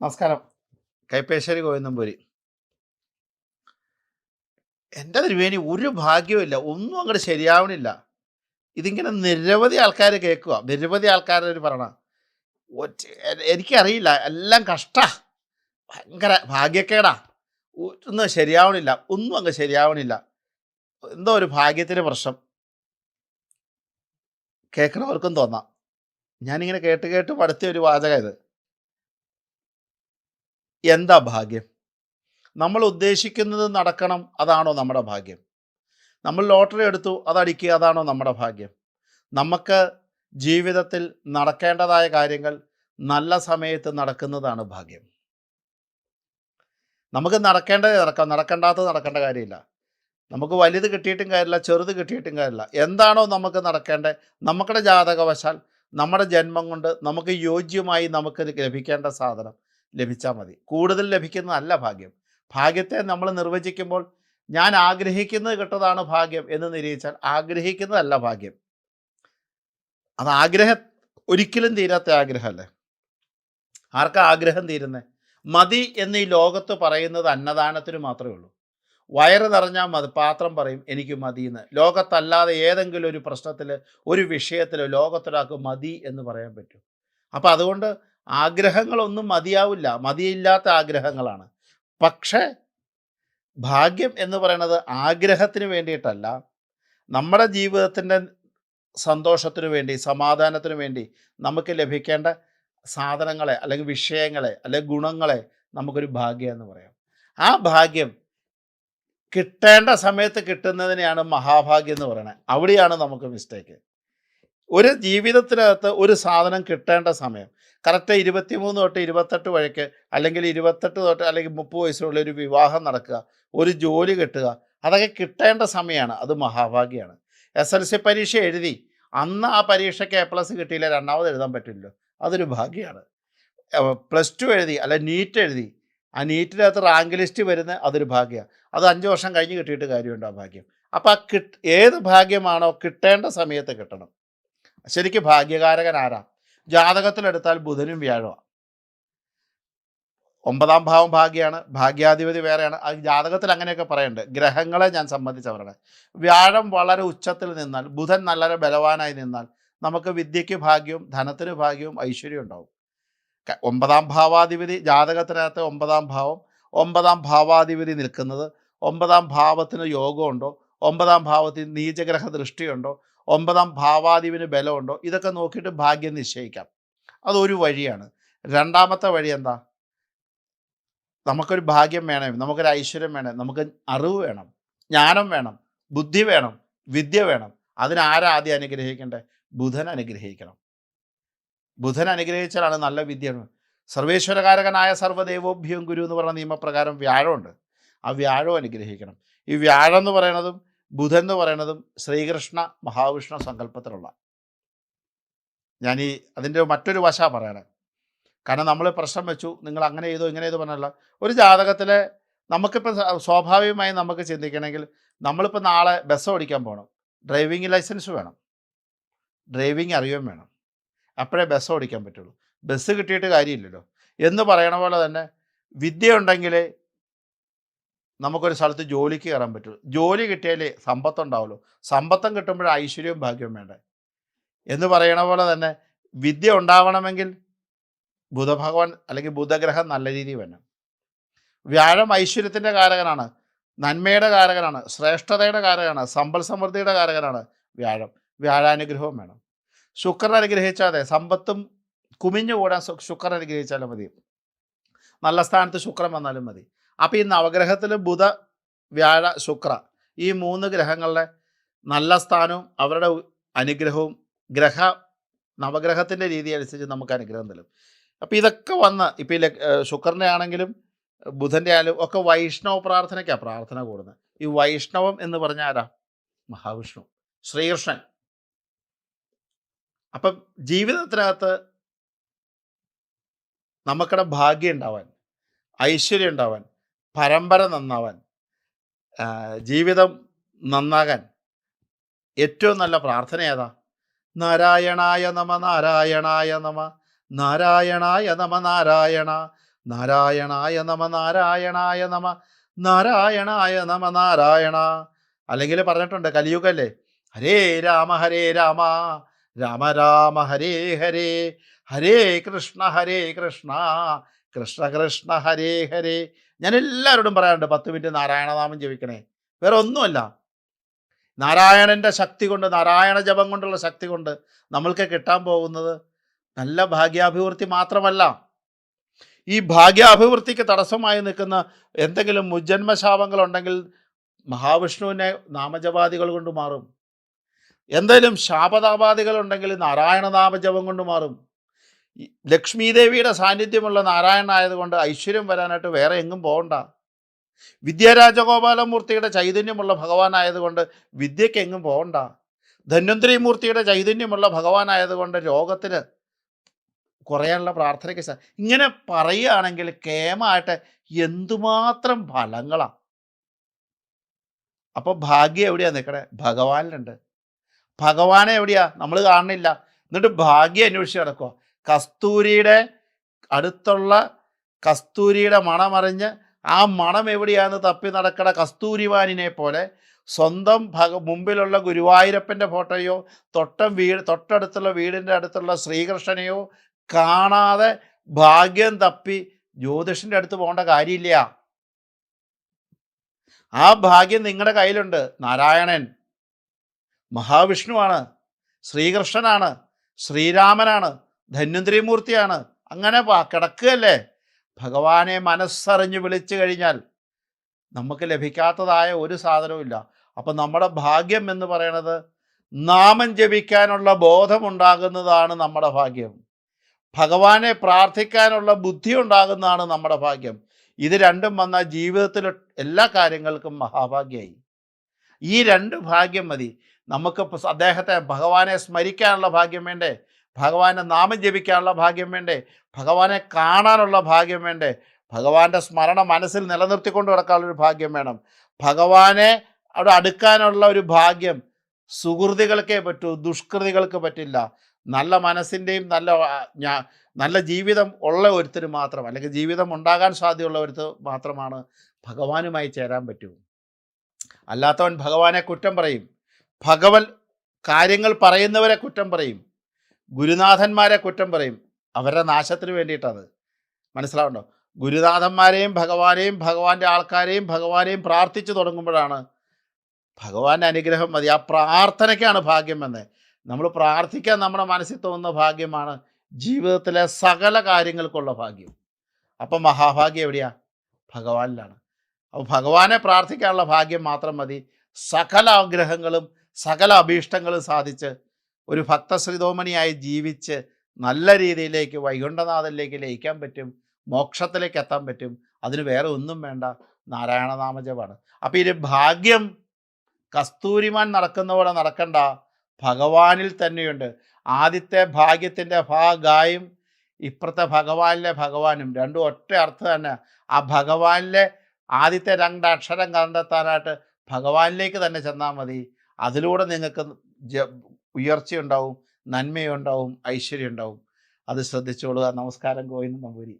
നമസ്കാരം. കൈപ്പേശ്ശേരി ഗോവിന്ദമ്പൂരി. എൻ്റെ തിരുമേനി ഒരു ഭാഗ്യവുമില്ല. ഒന്നും അങ്ങോട്ട് ശരിയാവണില്ല. ഇതിങ്ങനെ നിരവധി ആൾക്കാർ കേൾക്കുക. നിരവധി ആൾക്കാർ പറയണ എനിക്കറിയില്ല. എല്ലാം കഷ്ടാ. ഭയങ്കര ഭാഗ്യക്കേടാ. ഒന്നും ശരിയാവണില്ല. ഒന്നും അങ്ങ് ശരിയാവണില്ല. എന്തോ ഒരു ഭാഗ്യത്തിന് പ്രശ്നം. കേൾക്കണവർക്കും തോന്നാം. ഞാനിങ്ങനെ കേട്ട് കേട്ട് മടുത്തിയ ഒരു വാചകം ഇത്. എന്താ ഭാഗ്യം? നമ്മൾ ഉദ്ദേശിക്കുന്നത് നടക്കണം, അതാണോ നമ്മുടെ ഭാഗ്യം? നമ്മൾ ലോട്ടറി എടുത്തു, അതടിക്കുക, അതാണോ നമ്മുടെ ഭാഗ്യം? നമുക്ക് ജീവിതത്തിൽ നടക്കേണ്ടതായ കാര്യങ്ങൾ നല്ല സമയത്ത് നടക്കുന്നതാണ് ഭാഗ്യം. നമുക്ക് നടക്കേണ്ടത് നടക്കാം, നടക്കേണ്ടാത്തത് നടക്കേണ്ട കാര്യമില്ല. നമുക്ക് വലുത് കിട്ടിയിട്ടും കാര്യമില്ല, ചെറുത് കിട്ടിയിട്ടും കാര്യമില്ല. എന്താണോ നമുക്ക് നടക്കേണ്ടത്, നമ്മുടെ ജാതകവശാൽ നമ്മുടെ ജന്മം കൊണ്ട് നമുക്ക് യോജ്യമായി നമുക്ക് ലഭിക്കേണ്ട സാധനം ലഭിച്ചാൽ മതി. കൂടുതൽ ലഭിക്കുന്നതല്ല ഭാഗ്യം. ഭാഗ്യത്തെ നമ്മൾ നിർവചിക്കുമ്പോൾ ഞാൻ ആഗ്രഹിക്കുന്നത് കിട്ടതാണ് ഭാഗ്യം എന്ന് നിരീക്ഷിച്ചാൽ ആഗ്രഹിക്കുന്നതല്ല ഭാഗ്യം. അത് ഒരിക്കലും തീരാത്ത ആഗ്രഹമല്ലേ. ആർക്കാ ആഗ്രഹം തീരുന്നത്? മതി എന്ന് ഈ ലോകത്ത് പറയുന്നത് അന്നദാനത്തിന് മാത്രമേ ഉള്ളൂ. വയറ് നിറഞ്ഞാൽ മതി, പാത്രം പറയും എനിക്ക് മതിയെന്ന്. ലോകത്തല്ലാതെ ഏതെങ്കിലും ഒരു പ്രശ്നത്തിൽ, ഒരു വിഷയത്തിൽ ലോകത്തൊരാൾക്ക് മതി എന്ന് പറയാൻ പറ്റും. അപ്പം അതുകൊണ്ട് ആഗ്രഹങ്ങളൊന്നും മതിയാവില്ല. മതിയില്ലാത്ത ആഗ്രഹങ്ങളാണ്. പക്ഷേ ഭാഗ്യം എന്ന് പറയുന്നത് ആഗ്രഹത്തിന് വേണ്ടിയിട്ടല്ല, നമ്മുടെ ജീവിതത്തിൻ്റെ സന്തോഷത്തിനു വേണ്ടി, സമാധാനത്തിനു വേണ്ടി നമുക്ക് ലഭിക്കേണ്ട സാധനങ്ങളെ അല്ലെങ്കിൽ വിഷയങ്ങളെ അല്ലെങ്കിൽ ഗുണങ്ങളെ നമുക്കൊരു ഭാഗ്യം എന്ന് പറയാം. ആ ഭാഗ്യം കിട്ടേണ്ട സമയത്ത് കിട്ടുന്നതിനെയാണ് മഹാഭാഗ്യം എന്ന് പറയുന്നത്. അവിടെയാണ് നമുക്ക് മിസ്റ്റേക്ക്. ഒരു ജീവിതത്തിനകത്ത് ഒരു സാധനം കിട്ടേണ്ട സമയം കറക്റ്റ് 23 തൊട്ട് 28 വഴിക്ക്, അല്ലെങ്കിൽ 28 തൊട്ട് അല്ലെങ്കിൽ 30 വയസ്സിനുള്ള ഒരു വിവാഹം നടക്കുക, ഒരു ജോലി കിട്ടുക, അതൊക്കെ കിട്ടേണ്ട സമയമാണ്. അത് മഹാഭാഗ്യമാണ്. SLC പരീക്ഷ എഴുതി, അന്ന് ആ പരീക്ഷയ്ക്ക് A+ കിട്ടിയില്ല, രണ്ടാമത് എഴുതാൻ പറ്റില്ലല്ലോ, അതൊരു ഭാഗ്യമാണ്. +2 എഴുതി അല്ല നീറ്റ് എഴുതി, ആ നീറ്റിനകത്ത് റാങ്ക് ലിസ്റ്റ് വരുന്ന അതൊരു ഭാഗ്യമാണ്. അത് 5 വർഷം കഴിഞ്ഞ് കിട്ടിയിട്ട് കാര്യമുണ്ട് ആ ഭാഗ്യം. അപ്പോൾ ഏത് ഭാഗ്യമാണോ കിട്ടേണ്ട സമയത്ത് കിട്ടണം. ശരിക്കും ഭാഗ്യകാരകൻ ആരാ? ജാതകത്തിലെടുത്താൽ ബുധനും വ്യാഴമാണ്. 9ാം ഭാവം ഭാഗ്യമാണ്, ഭാഗ്യാധിപതി വേറെയാണ്. അത് ജാതകത്തിൽ അങ്ങനെയൊക്കെ പറയുന്നുണ്ട്. ഗ്രഹങ്ങളെ ഞാൻ സംബന്ധിച്ചവരാണ്. വ്യാഴം വളരെ ഉച്ചത്തിൽ നിന്നാൽ, ബുധൻ നല്ല ബലവാനായി നിന്നാൽ നമുക്ക് വിദ്യയ്ക്ക് ഭാഗ്യവും ധനത്തിന് ഭാഗ്യവും ഐശ്വര്യം ഉണ്ടാവും. 9ാം ഭാവാധിപതി ജാതകത്തിനകത്ത് 9ാം ഭാവം, 9ാം ഭാവാധിപതി നിൽക്കുന്നത്, 9ാം ഭാവത്തിന് യോഗമുണ്ടോ, 9ാം ഭാവത്തിന് നീചഗ്രഹ ദൃഷ്ടിയുണ്ടോ, 9ാം ഭാവാധിപന് ബലമുണ്ടോ, ഇതൊക്കെ നോക്കിയിട്ട് ഭാഗ്യം നിശ്ചയിക്കാം. അതൊരു വഴിയാണ്. രണ്ടാമത്തെ വഴി എന്താ? നമുക്കൊരു ഭാഗ്യം വേണം, നമുക്കൊരു ഐശ്വര്യം വേണം, നമുക്ക് അറിവ് വേണം, ജ്ഞാനം വേണം, ബുദ്ധി വേണം, വിദ്യ വേണം. അതിനാരാ ആദ്യം അനുഗ്രഹിക്കേണ്ടത്? ബുധൻ അനുഗ്രഹിക്കണം. ബുധൻ അനുഗ്രഹിച്ചാലാണ് നല്ല വിദ്യ. സർവേശ്വരകാരകനായ സർവ്വദേവോഭ്യം ഗുരു എന്ന് പറയുന്ന നിയമപ്രകാരം വ്യാഴമുണ്ട്. ആ വ്യാഴം അനുഗ്രഹിക്കണം. ഈ വ്യാഴം എന്ന് പറയുന്നതും ബുധൻ എന്ന് പറയുന്നതും ശ്രീകൃഷ്ണ മഹാവിഷ്ണു സങ്കല്പത്തിലുള്ള, അതിൻ്റെ മറ്റൊരു വശ പറയണേ. കാരണം നമ്മൾ പ്രശ്നം വെച്ചു, നിങ്ങൾ അങ്ങനെ ചെയ്തോ ഇങ്ങനെ ചെയ്തോ പറഞ്ഞല്ല. ഒരു ജാതകത്തിലെ നമുക്കിപ്പോൾ സ്വാഭാവികമായി നമുക്ക് ചിന്തിക്കണമെങ്കിൽ, നമ്മളിപ്പോൾ നാളെ ബസ് ഓടിക്കാൻ പോകണം, ഡ്രൈവിംഗ് ലൈസൻസ് വേണം, ഡ്രൈവിംഗ് അറിയുകയും വേണം. അപ്പോഴേ ബസ് ഓടിക്കാൻ പറ്റുള്ളൂ. ബസ് കിട്ടിയിട്ട് കാര്യമില്ലല്ലോ എന്ന് പറയണ പോലെ തന്നെ വിദ്യ ഉണ്ടെങ്കിലേ നമുക്കൊരു സ്ഥലത്ത് ജോലിക്ക് കയറാൻ പറ്റുള്ളൂ. ജോലി കിട്ടിയാലേ സമ്പത്തുണ്ടാവുള്ളൂ. സമ്പത്തം കിട്ടുമ്പോൾ ഐശ്വര്യവും ഭാഗ്യവും വേണ്ടേ എന്ന് പറയണ പോലെ തന്നെ വിദ്യ ഉണ്ടാവണമെങ്കിൽ ബുധഭഗവാൻ അല്ലെങ്കിൽ ബുധഗ്രഹം നല്ല രീതിയിൽ വേണം. വ്യാഴം ഐശ്വര്യത്തിൻ്റെ കാരകനാണ്, നന്മയുടെ കാരകനാണ്, ശ്രേഷ്ഠതയുടെ കാരകനാണ്, സമ്പൽ സമൃദ്ധിയുടെ കാരകനാണ് വ്യാഴം. വ്യാഴാനുഗ്രഹവും വേണം. ശുക്രൻ അനുഗ്രഹിച്ചാതെ സമ്പത്തും കുമിഞ്ഞുകൂടാൻ ശുക്രൻ അനുഗ്രഹിച്ചാലും മതി. നല്ല സ്ഥാനത്ത് ശുക്രൻ വന്നാലും മതി. അപ്പോൾ ഈ നവഗ്രഹത്തിൽ ബുധ, വ്യാഴ, ശുക്ര ഈ 3 ഗ്രഹങ്ങളുടെ നല്ല സ്ഥാനവും അവരുടെ അനുഗ്രഹവും നവഗ്രഹത്തിൻ്റെ രീതി അനുസരിച്ച് നമുക്ക് അനുഗ്രഹം തരും. അപ്പോൾ ഇതൊക്കെ വന്ന് ഇപ്പോൾ ഈ ശുക്രൻ്റെ ആണെങ്കിലും ബുധൻ്റെ ആയാലും ഒക്കെ വൈഷ്ണവ പ്രാർത്ഥനയ്ക്കാണ് പ്രാർത്ഥന കൂടുന്നത്. ഈ വൈഷ്ണവം എന്ന് പറഞ്ഞാൽ ആരാ? മഹാവിഷ്ണു, ശ്രീകൃഷ്ണൻ. അപ്പം ജീവിതത്തിനകത്ത് നമുക്കിടെ ഭാഗ്യം ഉണ്ടാവാൻ, ഐശ്വര്യം ഉണ്ടാവാൻ, പരമ്പര നന്നാവാൻ, ജീവിതം നന്നാകാൻ ഏറ്റവും നല്ല പ്രാർത്ഥന ഏതാ? നാരായണായ നമ, നാരായണായ നമ, നാരായണായ നമ, നാരായണ നാരായണായ നമ നാരായണായ നമ നാരായണായ നമ നാരായണ. അല്ലെങ്കിൽ പറഞ്ഞിട്ടുണ്ട് കലിയുഗല്ലേ, ഹരേ രാമ രാമ രാമ ഹരേ ഹരേ, ഹരേ കൃഷ്ണ കൃഷ്ണ കൃഷ്ണ ഹരേ ഹരേ. ഞാൻ എല്ലാവരോടും പറയാറുണ്ട് 10 മിനിറ്റ് നാരായണനാമം ജപിക്കണേ. വേറെ ഒന്നുമല്ല, നാരായണൻ്റെ ശക്തി കൊണ്ട്, നാരായണ ജപം കൊണ്ടുള്ള ശക്തി കൊണ്ട് നമ്മൾക്ക് കിട്ടാൻ പോകുന്നത് നല്ല ഭാഗ്യാഭിവൃദ്ധി മാത്രമല്ല, ഈ ഭാഗ്യാഭിവൃദ്ധിക്ക് തടസ്സമായി നിൽക്കുന്ന എന്തെങ്കിലും മുജ്ജന്മശാപങ്ങളുണ്ടെങ്കിൽ മഹാവിഷ്ണുവിനെ നാമജപാദികൾ കൊണ്ട് മാറും. എന്തെങ്കിലും ശാപതാപാദികളുണ്ടെങ്കിൽ നാരായണ നാമജപം കൊണ്ട് മാറും. ലക്ഷ്മി ദേവിയുടെ സാന്നിധ്യമുള്ള നാരായണനായതുകൊണ്ട് ഐശ്വര്യം വരാനായിട്ട് വേറെ എങ്ങും പോകണ്ട. വിദ്യാരാജഗോപാലമൂർത്തിയുടെ ചൈതന്യമുള്ള ഭഗവാനായതുകൊണ്ട് വിദ്യയ്ക്ക് എങ്ങും പോകണ്ട. ധന്വന്തരി മൂർത്തിയുടെ ചൈതന്യമുള്ള ഭഗവാനായതുകൊണ്ട് രോഗത്തിന് കുറയാനുള്ള പ്രാർത്ഥനയ്ക്ക് ഇങ്ങനെ പറയുകയാണെങ്കിൽ കേമായിട്ട് എന്തുമാത്രം ഫലങ്ങളാണ്. അപ്പോൾ ഭാഗ്യം എവിടെയാണ് നിൽക്കണേ? ഭഗവാനിലുണ്ട്. ഭഗവാനെ എവിടെയാ നമ്മൾ കാണുന്നില്ല. എന്നിട്ട് ഭാഗ്യം അന്വേഷിച്ച് നടക്കുക. കസ്തൂരിയുടെ അടുത്തുള്ള കസ്തൂരിയുടെ മണമറിഞ്ഞ് ആ മണം എവിടെയാണെന്ന് തപ്പി നടക്കണ കസ്തൂരിവാനിനെ പോലെ സ്വന്തം മുമ്പിലുള്ള ഗുരുവായൂരപ്പൻ്റെ ഫോട്ടോയോ തൊട്ടടുത്തുള്ള വീടിൻ്റെ അടുത്തുള്ള ശ്രീകൃഷ്ണനെയോ കാണാതെ ഭാഗ്യം തപ്പി ജ്യോതിഷൻ്റെ അടുത്ത് പോകേണ്ട കാര്യമില്ല. ആ ഭാഗ്യം നിങ്ങളുടെ കയ്യിലുണ്ട്. നാരായണൻ മഹാവിഷ്ണുവാണ്, ശ്രീകൃഷ്ണനാണ്, ശ്രീരാമനാണ്, ധന്വന്തരി മൂർത്തിയാണ്. അങ്ങനെ കിടക്കുകയല്ലേ. ഭഗവാനെ മനസ്സറിഞ്ഞ് വിളിച്ചു കഴിഞ്ഞാൽ നമുക്ക് ലഭിക്കാത്തതായ ഒരു സാധനവുമില്ല. അപ്പം നമ്മുടെ ഭാഗ്യം എന്ന് പറയുന്നത് നാമം ജപിക്കാനുള്ള ബോധമുണ്ടാകുന്നതാണ് നമ്മുടെ ഭാഗ്യം. ഭഗവാനെ പ്രാർത്ഥിക്കാനുള്ള ബുദ്ധി ഉണ്ടാകുന്നതാണ് നമ്മുടെ ഭാഗ്യം. ഇത് രണ്ടും വന്നാൽ ജീവിതത്തിൽ എല്ലാ കാര്യങ്ങൾക്കും മഹാഭാഗ്യമായി. ഈ 2 ഭാഗ്യം മതി നമുക്ക്. അദ്ദേഹത്തെ ഭഗവാനെ സ്മരിക്കാനുള്ള ഭാഗ്യം വേണ്ടേ? ഭഗവാന്റെ നാമം ജപിക്കാനുള്ള ഭാഗ്യം വേണ്ടേ? ഭഗവാനെ കാണാനുള്ള ഭാഗ്യം വേണ്ടേ? ഭഗവാന്റെ സ്മരണ മനസ്സിൽ നിലനിർത്തിക്കൊണ്ട് കിടക്കാനുള്ളൊരു ഭാഗ്യം വേണം. ഭഗവാനെ അവിടെ അടുക്കാനുള്ള ഒരു ഭാഗ്യം സുഹൃതികൾക്കേ പറ്റൂ, ദുഷ്കൃതികൾക്ക് പറ്റില്ല. നല്ല മനസ്സിൻ്റെയും നല്ല ജീവിതം ഉള്ള ഒരുത്തിന് മാത്രം, അല്ലെങ്കിൽ ജീവിതം ഉണ്ടാകാൻ സാധ്യതയുള്ള ഒരുത്ത് മാത്രമാണ് ഭഗവാനുമായി ചേരാൻ പറ്റൂ. അല്ലാത്തവൻ ഭഗവാനെ കുറ്റം പറയും, കാര്യങ്ങൾ പറയുന്നവരെ കുറ്റം പറയും, ഗുരുനാഥന്മാരെ കുറ്റം പറയും. അവരുടെ നാശത്തിന് വേണ്ടിയിട്ടത്. മനസ്സിലാവുണ്ടോ? ഗുരുനാഥന്മാരെയും ഭഗവാന്റെ ആൾക്കാരെയും ഭഗവാനെയും പ്രാർത്ഥിച്ചു തുടങ്ങുമ്പോഴാണ് ഭഗവാന്റെ അനുഗ്രഹം മതി. ആ പ്രാർത്ഥനയ്ക്കാണ് ഭാഗ്യം എന്ന്. നമ്മൾ പ്രാർത്ഥിക്കാൻ നമ്മുടെ മനസ്സിൽ തോന്നുന്ന ഭാഗ്യമാണ് ജീവിതത്തിലെ സകല കാര്യങ്ങൾക്കുള്ള ഭാഗ്യം. അപ്പം മഹാഭാഗ്യം എവിടെയാ? ഭഗവാനിലാണ്. അപ്പോൾ ഭഗവാനെ പ്രാർത്ഥിക്കാനുള്ള ഭാഗ്യം മാത്രം മതി. സകല ആഗ്രഹങ്ങളും സകല അഭീഷ്ടങ്ങളും സാധിച്ച് ഒരു ഭക്തശ്രീതോമണിയായി ജീവിച്ച് നല്ല രീതിയിലേക്ക് വൈകുണ്ഠനാഥനിലേക്ക് ലയിക്കാൻ പറ്റും, മോക്ഷത്തിലേക്ക് എത്താൻ പറ്റും. അതിന് വേറെ ഒന്നും വേണ്ട, നാരായണനാമജപമാണ്. അപ്പോൾ ഈ ഭാഗ്യം കസ്തൂരിമാൻ നടക്കുന്ന പോലെ നടക്കണ്ട, ഭഗവാനിൽ തന്നെയുണ്ട്. ആദ്യത്തെ ഭാഗ്യത്തിൻ്റെ ഭാഗായും ഇപ്പുറത്തെ ഭഗവാനിലെ ഭഗവാനും രണ്ടും ഒറ്റ അർത്ഥം തന്നെ. ആ ഭഗവാനിലെ ആദ്യത്തെ 2 അക്ഷരം കണ്ടെത്താനായിട്ട് ഭഗവാനിലേക്ക് തന്നെ ചെന്നാൽ മതി. അതിലൂടെ നിങ്ങൾക്ക് ഉയർച്ചയുണ്ടാവും, നന്മയുണ്ടാവും, ഐശ്വര്യം ഉണ്ടാവും. അത് ശ്രദ്ധിച്ചോളുക. നമസ്കാരം. ഗോവിന്ദൻ നമ്പൂരി.